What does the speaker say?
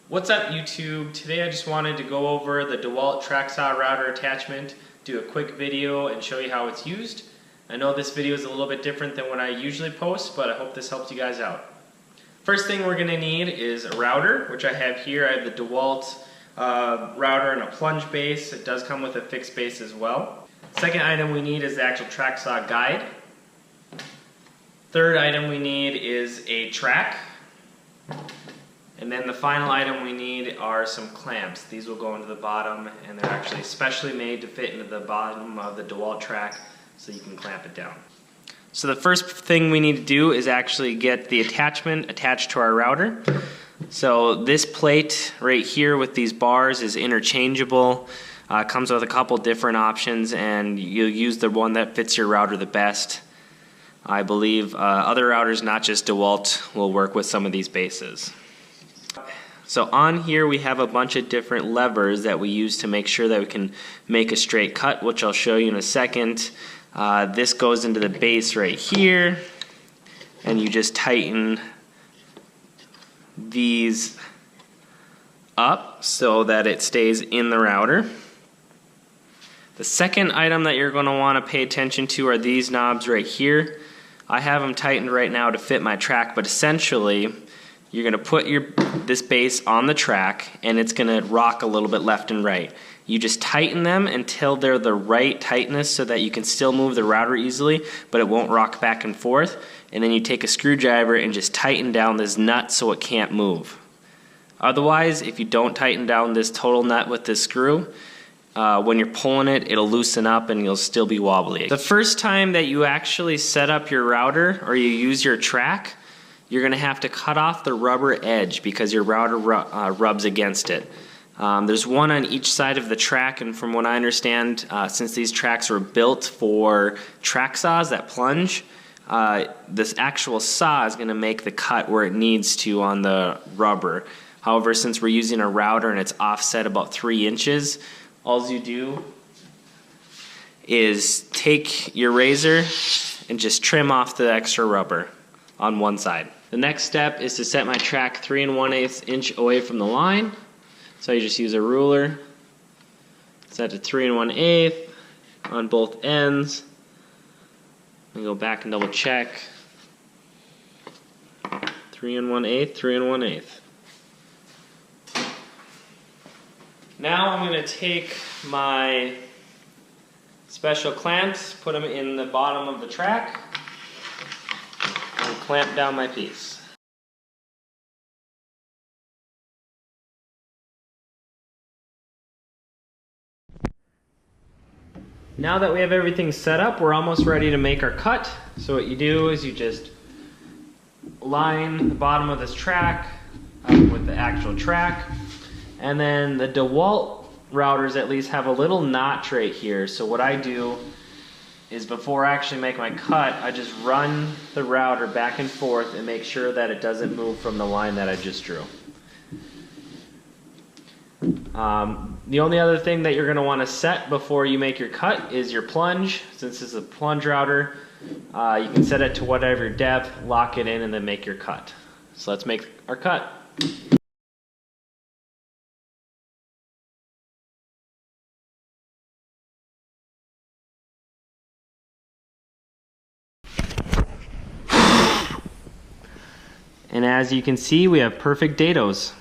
What's up YouTube? Today I just wanted to go over the Dewalt Tracksaw router attachment, do a quick video and show you how it's used. I know this video is a little bit different than what I usually post, but I hope this helps you guys out. First thing we're going to need is a router, which I have here. I have the Dewalt router and a plunge base. It does come with a fixed base as well. Second item we need is the actual Tracksaw guide. Third item we need is a track. And then the final item we need are some clamps. These will go into the bottom, and they're actually specially made to fit into the bottom of the Dewalt track so you can clamp it down. So the first thing we need to do is actually get the attachment attached to our router. So this plate right here with these bars is interchangeable. Comes with a couple different options, and you'll use the one that fits your router the best. I believe other routers, not just Dewalt, will work with some of these bases. So on here we have a bunch of different levers that we use to make sure that we can make a straight cut, which I'll show you in a second. This goes into the base right here, and you just tighten these up so that it stays in the router. The second item that you're going to want to pay attention to are these knobs right here. I have them tightened right now to fit my track, but essentially you're going to put this base on the track, and it's going to rock a little bit left and right. You just tighten them until they're the right tightness so that you can still move the router easily, but it won't rock back and forth. And then you take a screwdriver and just tighten down this nut so it can't move. Otherwise, if you don't tighten down this total nut with this screw, when you're pulling it, it'll loosen up and you'll still be wobbly. The first time that you actually set up your router or you use your track, you're going to have to cut off the rubber edge because your router rubs against it. There's one on each side of the track, and from what I understand, since these tracks were built for track saws that plunge, this actual saw is going to make the cut where it needs to on the rubber. However, since we're using a router and it's offset about 3 inches, all you do is take your razor and just trim off the extra rubber on one side. The next step is to set my track 3 1/8 inch away from the line. So you just use a ruler, set to 3 1/8 on both ends, and go back and double check. 3 1/8, 3 1/8. Now I'm going to take my special clamps, put them in the bottom of the track, and clamp down my piece. Now that we have everything set up, we're almost ready to make our cut. So what you do is you just line the bottom of this track up with the actual track, and then the Dewalt routers at least have a little notch right here. So what I do is before I actually make my cut, I just run the router back and forth and make sure that it doesn't move from the line that I just drew. The only other thing that you're going to want to set before you make your cut is your plunge. Since this is a plunge router, you can set it to whatever depth, lock it in, and then make your cut. So let's make our cut. And as you can see, we have perfect dados.